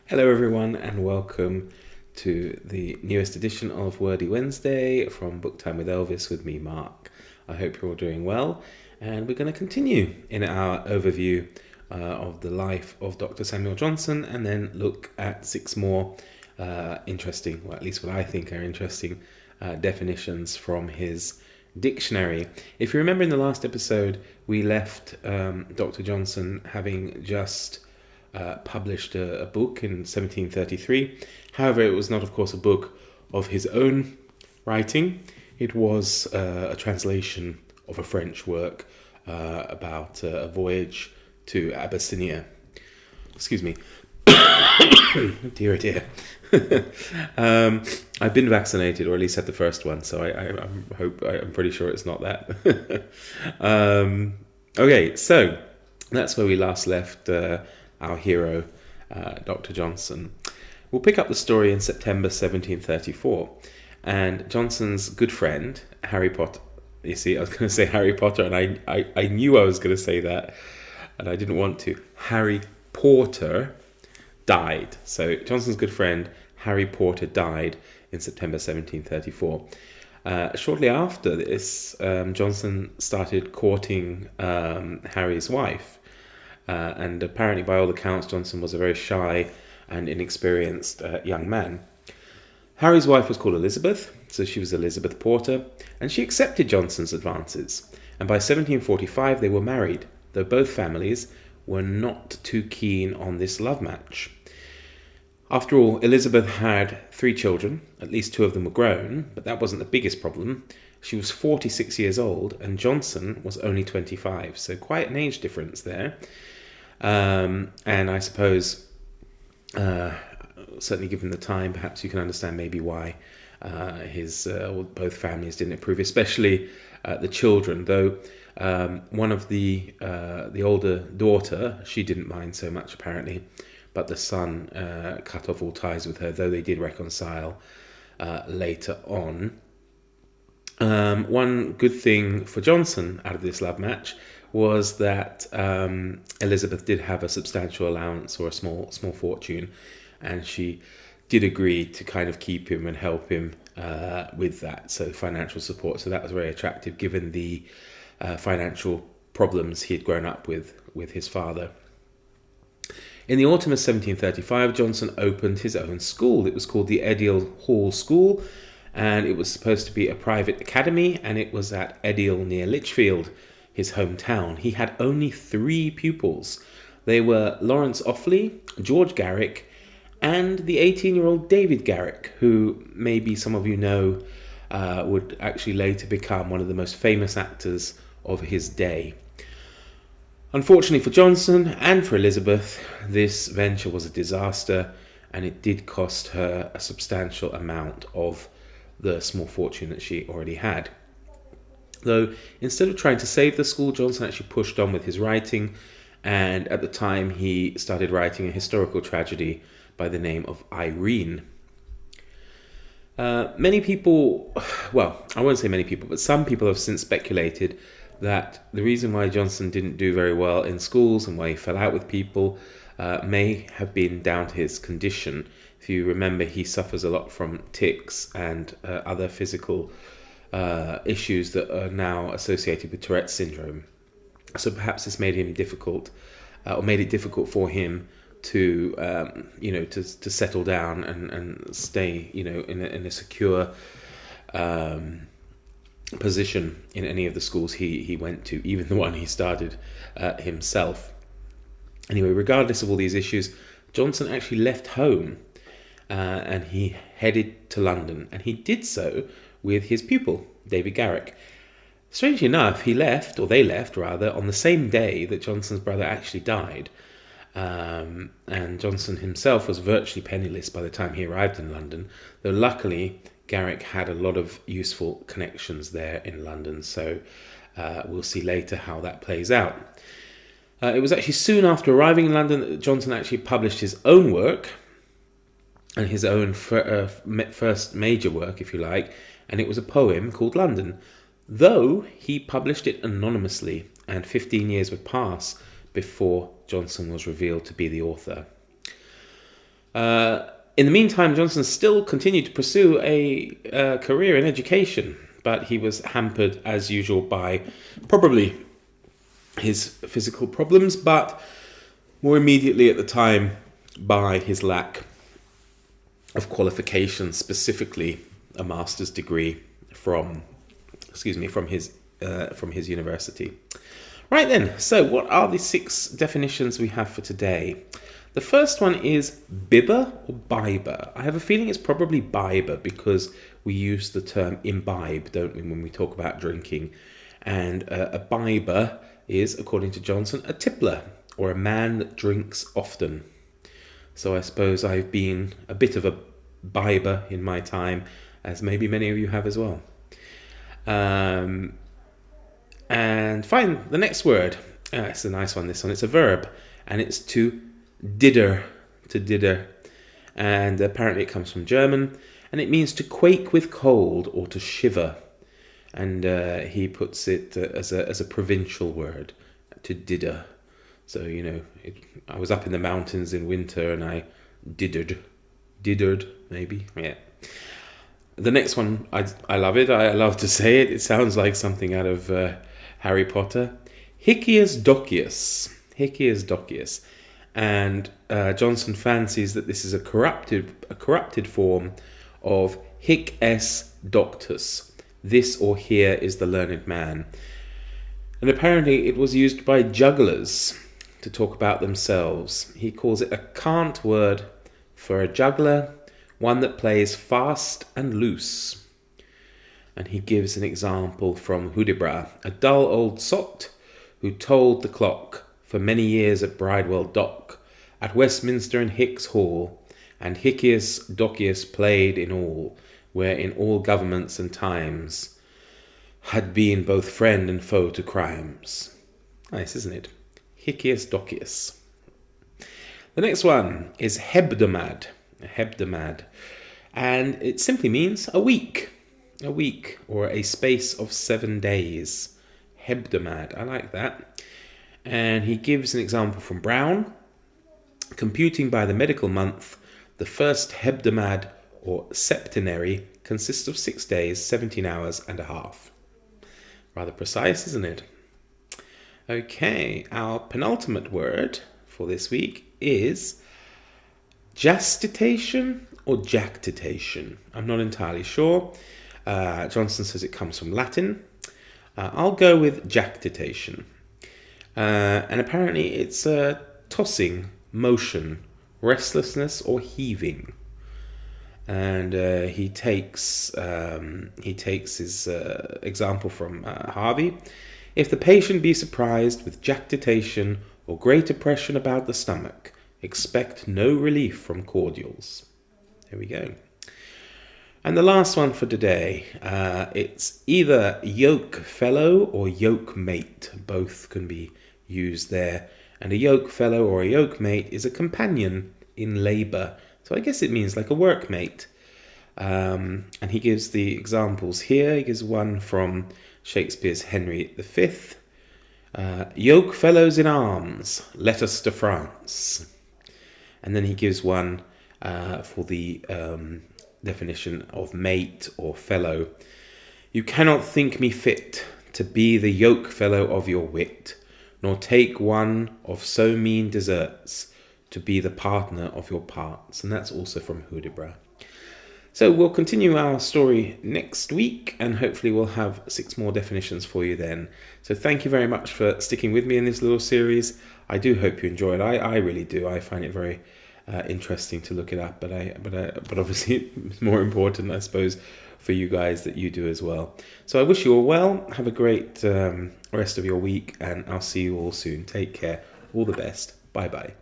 Hello everyone and welcome to the newest edition of Wordy Wednesday from Book Time with Elvis with me, Mark. I hope you're all doing well, and we're going to continue in our overview of the life of Dr. Samuel Johnson and then look at six more interesting, or at least what I think are interesting, definitions from his dictionary. If you remember in the last episode, we left Dr. Johnson having just published a book in 1733. However, it was not, of course, a book of his own writing. It was a translation of a French work about a voyage to Abyssinia. Excuse me. Dear, oh dear. I've been vaccinated, or at least had the first one, so I'm pretty sure it's not that. Okay, so that's where we last left our hero, Dr. Johnson. We'll pick up the story in September 1734, and Johnson's good friend, Harry Potter. You see, I was going to say Harry Potter, and I knew I was going to say that, and I didn't want to. Harry Porter died. So Johnson's good friend, Harry Porter, died in September 1734. Shortly after this, Johnson started courting Harry's wife. And apparently, by all accounts, Johnson was a very shy and inexperienced young man. Harry's wife was called Elizabeth, so she was Elizabeth Porter, and she accepted Johnson's advances. And by 1745, they were married, though both families were not too keen on this love match. After all, Elizabeth had 3 children, at least 2 of them were grown, but that wasn't the biggest problem. She was 46 years old, and Johnson was only 25, so quite an age difference there. And I suppose, certainly given the time, perhaps you can understand maybe why both families didn't approve, especially the children. Though one of the older daughter, she didn't mind so much apparently, but the son cut off all ties with her, though they did reconcile later on. One good thing for Johnson out of this love match was that Elizabeth did have a substantial allowance or a small fortune, and she did agree to kind of keep him and help him with that, so financial support. So that was very attractive given the financial problems he had grown up with his father. In the autumn of 1735, Johnson opened his own school. It was called the Ediel Hall School, and it was supposed to be a private academy, and it was at Ediel near Lichfield, his hometown. He had only 3 pupils. They were Lawrence Offley, George Garrick, and the 18-year-old David Garrick, who maybe some of you know would actually later become one of the most famous actors of his day. Unfortunately for Johnson and for Elizabeth, this venture was a disaster, and it did cost her a substantial amount of the small fortune that she already had. Though, instead of trying to save the school, Johnson actually pushed on with his writing, and at the time he started writing a historical tragedy by the name of Irene. Many people, well, I won't say many people, but some people have since speculated that the reason why Johnson didn't do very well in schools and why he fell out with people may have been down to his condition. If you remember, he suffers a lot from tics and other physical issues that are now associated with Tourette's syndrome. So perhaps this made him difficult, or made it difficult for him to, to settle down and stay, in a secure position in any of the schools he went to, even the one he started himself. Anyway, regardless of all these issues, Johnson actually left home and he headed to London, and he did so with his pupil, David Garrick. Strangely enough, they left, on the same day that Johnson's brother actually died. And Johnson himself was virtually penniless by the time he arrived in London, though luckily Garrick had a lot of useful connections there in London, so we'll see later how that plays out. It was actually soon after arriving in London that Johnson actually published his own work, and his own first major work, if you like, and it was a poem called London, though he published it anonymously, and 15 years would pass before Johnson was revealed to be the author. In the meantime, Johnson still continued to pursue a career in education, but he was hampered, as usual, by probably his physical problems, but more immediately at the time by his lack of qualifications, specifically a master's degree from his university. Right then, so what are the 6 definitions we have for today? The first one is bibber or biber. I have a feeling it's probably biber because we use the term imbibe, don't we, when we talk about drinking. And a biber is, according to Johnson, a tippler, or a man that drinks often. So I suppose I've been a bit of a biber in my time, as maybe many of you have as well. And fine, the next word. It's a nice one, this one. It's a verb, and it's to dídder, and apparently it comes from German, and it means to quake with cold or to shiver. And he puts it as a provincial word, to dídder. So, I was up in the mountains in winter and I díddered, maybe, yeah. The next one, I love it. I love to say it. It sounds like something out of Harry Potter. Hiccius Doccius. And Johnson fancies that this is a corrupted form of Hiccius Doccius. This or here is the learned man. And apparently it was used by jugglers to talk about themselves. He calls it a cant word for a juggler, one that plays fast and loose. And he gives an example from Hudibras, a dull old sot who told the clock for many years at Bridewell dock, at Westminster and Hicks hall, and Hiccius Doccius played in all, where in all governments and times had been both friend and foe to crimes. Nice, isn't it? Hiccius Doccius. The next one is Hebdomad, and it simply means a week, or a space of 7 days. Hebdomad, I like that. And he gives an example from Brown. Computing by the medical month, the first hebdomad or septenary consists of 6 days, 17 hours and a half. Rather precise, isn't it? Okay, our penultimate word for this week is jastitation or jactitation. I'm not entirely sure. Johnson says it comes from Latin. I'll go with jactitation. And apparently it's a tossing, motion, restlessness or heaving. And he takes his example from Harvey. If the patient be surprised with jactitation or great oppression about the stomach, expect no relief from cordials. There we go. And the last one for today, it's either yoke fellow or yoke mate. Both can be used there. And a yoke fellow or a yoke mate is a companion in labour. So I guess it means like a workmate. And he gives the examples here. He gives one from Shakespeare's Henry V. Yoke fellows in arms, let us to France. And then he gives one for the definition of mate or fellow. You cannot think me fit to be the yoke fellow of your wit, nor take one of so mean deserts to be the partner of your parts. And that's also from Hudibras. So we'll continue our story next week, and hopefully we'll have 6 more definitions for you then. So thank you very much for sticking with me in this little series. I do hope you enjoy it. I really do. I find it very interesting to look it up, but obviously it's more important, I suppose, for you guys that you do as well. So I wish you all well. Have a great rest of your week, and I'll see you all soon. Take care. All the best. Bye bye.